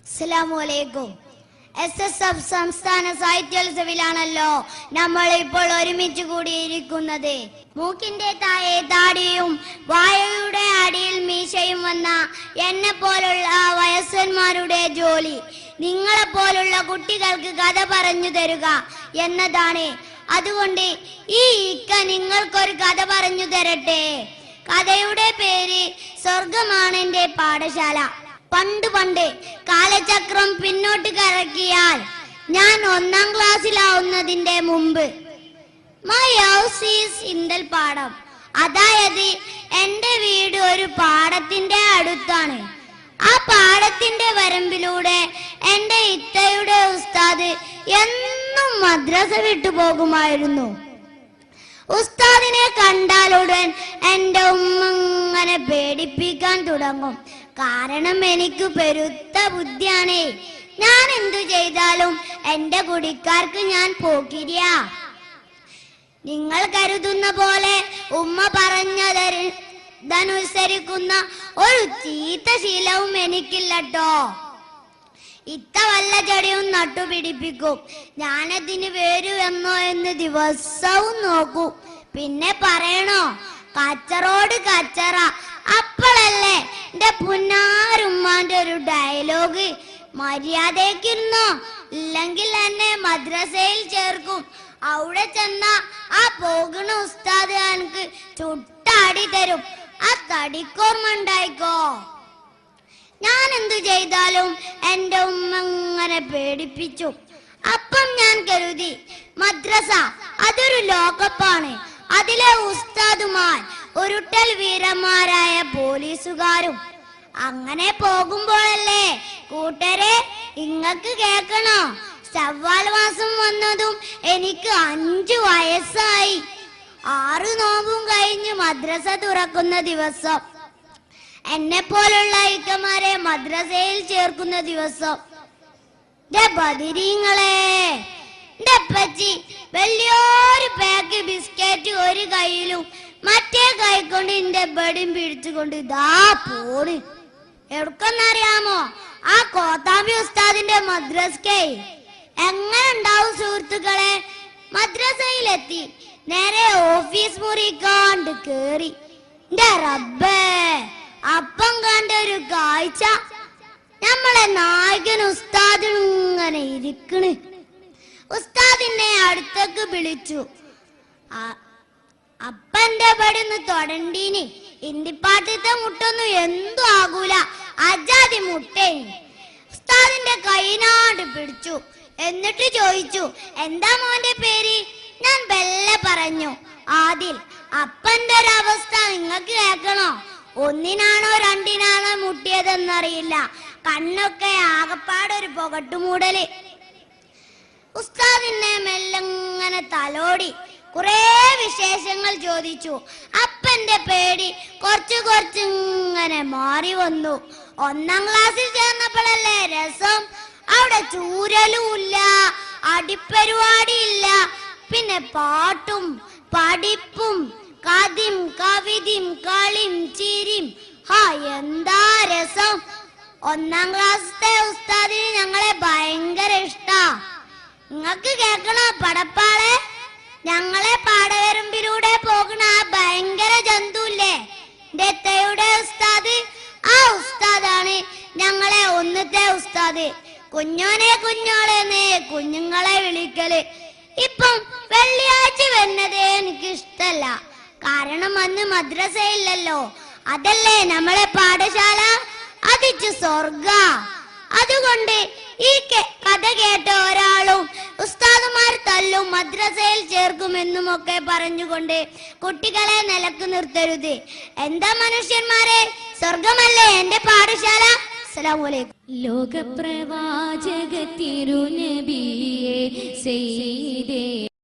അസ്സലാമുഅലൈക്കും. SSF സംസ്ഥാന സാഹിത്യോത്സവിലാണല്ലോ നമ്മൾ ഇപ്പോൾ ഒരുമിച്ച് കൂടിയിരിക്കുന്നത്. മൂക്കിന്റെ താഴെ താടിയും വായയുടെ അടിയിൽ മീശയും വന്ന എന്നെ പോലുള്ള വയസ്സന്മാരുടെ ജോലി നിങ്ങളെ പോലുള്ള കുട്ടികൾക്ക് കഥ പറഞ്ഞു തരുക എന്നതാണ്. അതുകൊണ്ട് ഈ ഇക്ക നിങ്ങൾക്കൊരു കഥ പറഞ്ഞു തരട്ടെ. കഥയുടെ പേര് സ്വർഗമാണ് എന്റെ പാഠശാല. പണ്ട് കാലചക്രം പിന്നോട്ട് കറക്കിയാൽ ഞാൻ 1ാം ക്ലാസ്സിലാവുന്നതിന്റെ മുമ്പ് മൈ ഹൗസ് ഈസ് ഇന്തൽ പാടം, അതായത് എന്റെ വീട് ഒരു പാടത്തിന്റെ അടുത്താണ്. ആ പാടത്തിന്റെ വരമ്പിലൂടെ എന്റെ ഇത്തയുടെ ഉസ്താദ് എന്നും മദ്രസ വിട്ടു പോകുമായിരുന്നു. ഉസ്താദിനെ കണ്ടാലുടൻ എന്റെ ഉമ്മ അങ്ങനെ പേടിപ്പിക്കാൻ തുടങ്ങും. കാരണം എനിക്ക് പെരുത്ത ബുദ്ധിയാണ്. ഞാൻ എന്തു ചെയ്താലും എന്റെ കുടിക്കാർക്ക് ഞാൻ പോക്കിരിയ. നിങ്ങൾ കരുതുന്ന പോലെ ഉമ്മ പറഞ്ഞതനുസരിക്കുന്ന ഒരു ചീത്ത ശീലവും എനിക്കില്ലട്ടോ. ഇത്ത വല്ല ചെടിയും നട്ടുപിടിപ്പിക്കും. ഞാനതിന് വരുമെന്നോ എന്ന് ദിവസവും നോക്കൂ. പിന്നെ പറയണോ, കച്ചറോട് കച്ചറ. അപ്പോഴല്ലേ എന്റെ പുന്നാരുമ്മാന്റെ ഒരു ഡയലോഗ്, മര്യാദയ്ക്കിരുന്നോ ഇല്ലെങ്കിൽ എന്നെ മദ്രസയിൽ ചേർക്കും. അവിടെ ചെന്ന ആ പോകുന്ന ഉസ്താദ് എനിക്ക് ചുട്ടാടി തരും. ആ തടിക്കോർമ്മ ഉണ്ടായിക്കോ. ഞാൻ എന്തു ചെയ്താലും എന്റെ ഉമ്മ അങ്ങനെ പേടിപ്പിച്ചു. അപ്പം ഞാൻ കരുതി മദ്രസ അതൊരു ലോകപ്പാണ്. അതിലെ ഉസ്താദുമാർ ഉരുട്ടൽ വീരന്മാരായ പോലീസുകാരും. അങ്ങനെ പോകുമ്പോഴല്ലേ കൂട്ടരെ ഇങ്ങക്ക് കേൾക്കണോ, ശവ്വാൽ മാസം വന്നതും എനിക്ക് 5 വയസ്സായി. 6 നോമ്പും കഴിഞ്ഞ് മദ്രസ തുറക്കുന്ന ദിവസം, എന്നെ പോലുള്ള ഇക്കമാരെ മദ്രസയിൽ ചേർക്കുന്ന ദിവസം, ബദിരീങ്ങളെ എന്റെ അപ്പച്ചി വലിയൊരു പാക്ക് ബിസ്ക്കറ്റ് ഒരു കയ്യിലും മറ്റേ കൈ കൊണ്ട് എന്റെ ബടിയും പിടിച്ചുകൊണ്ട് ഇതാ പോണ്. എവിടെന്നറിയാമോ? ആ കോത്താമ്പി ഉസ്താദിന്റെ മദ്രസക്ക്. എങ്ങനെ ഉണ്ടാവും സുഹൃത്തുക്കളെ? മദ്രസയിലെത്തി നേരെ ഓഫീസ് മുറി കണ്ട് കേറി. എന്റെ റബ്ബേ, അപ്പം കണ്ട ഒരു കാഴ്ച, നമ്മളെ നായകൻ ഉസ്താദ് ഇങ്ങനെ ഇരിക്കണ്. ഉസ്താദിനെ അടുത്തേക്ക് വിളിച്ചു. അപ്പന്റെ പടിന്ന് തൊടണ്ടീനി. ഇന്ത്യപ്പാട്ടത്തെ മുട്ടൊന്നും എന്തും ആകൂല, അജാതി മുട്ടേനി. ഉസ്താദിന്റെ കൈനാട് പിടിച്ചു. എന്നിട്ട് ചോദിച്ചു, എന്താ മോന്റെ പേര്? ഞാൻ ബെല്ലെ പറഞ്ഞു, ആദിൽ. അപ്പന്റെ ഒരവസ്ഥ നിങ്ങൾക്ക് കേൾക്കണോ? 1നാണോ 2നാണോ മുട്ടിയതെന്നറിയില്ല. കണ്ണൊക്കെ ആകപ്പാടൊരു പുകട്ടുമൂടല്. ഉസ്താദിനെ മെല്ലങ്ങനെ തലോടി കുറെ വിശേഷങ്ങൾ ചോദിച്ചു. അപ്പന്റെ പേടി കുറച്ച് ഇങ്ങനെ മാറി വന്നു. 1ാം ക്ലാസ്സിൽ ചേർന്നപ്പോഴല്ലേ രസം. അവിടെ ചൂരലും ഇല്ല, അടിപ്പരിപാടിയില്ല, പിന്നെ പാട്ടും പഠിപ്പും കഥയും കവിതയും കളിയും ചിരിയും. എന്താ രസം! 1ാം ക്ലാസ്സിലെ ഉസ്താദിന് ഞങ്ങളെ ഭയങ്കര ഇഷ്ടാ. നിങ്ങക്ക് കേൾക്കണോ പടപ്പാളെ? ഞങ്ങളെ പാടവരമ്പിലൂടെ പോകുന്ന ആ ഭയങ്കര ജന്തുല്ലേ, എന്റെ ഉസ്താദ്. ആ ഉസ്താദാണ് ഞങ്ങളെ 1ത്തെ ഉസ്താദ്. കുഞ്ഞോളെന്നേ കുഞ്ഞുങ്ങളെ വിളിക്കല്. ഇപ്പം വെള്ളിയാഴ്ച വരുന്നതേ എനിക്ക് ഇഷ്ടല്ല. കാരണം അന്ന് മദ്രസയില്ലല്ലോ. അതല്ലേ നമ്മളെ പാഠശാല, അതിച്ച് സ്വർഗ. അതുകൊണ്ട് ഈ കഥ കേട്ട ഒരാളും ഉസ്താദുമാർ തല്ലും മദ്രസയിൽ ചേർക്കുമെന്നും ഒക്കെ പറഞ്ഞുകൊണ്ട് കുട്ടികളെ നിലക്ക് നിർത്തരുത്. എന്താ മനുഷ്യന്മാരെ, സ്വർഗമല്ലേ എന്റെ പാഠശാല. അസ്സലാമുഅലൈക്കും. ലോകപ്രവാചക തിരുനബിയേ സയ്യിദേ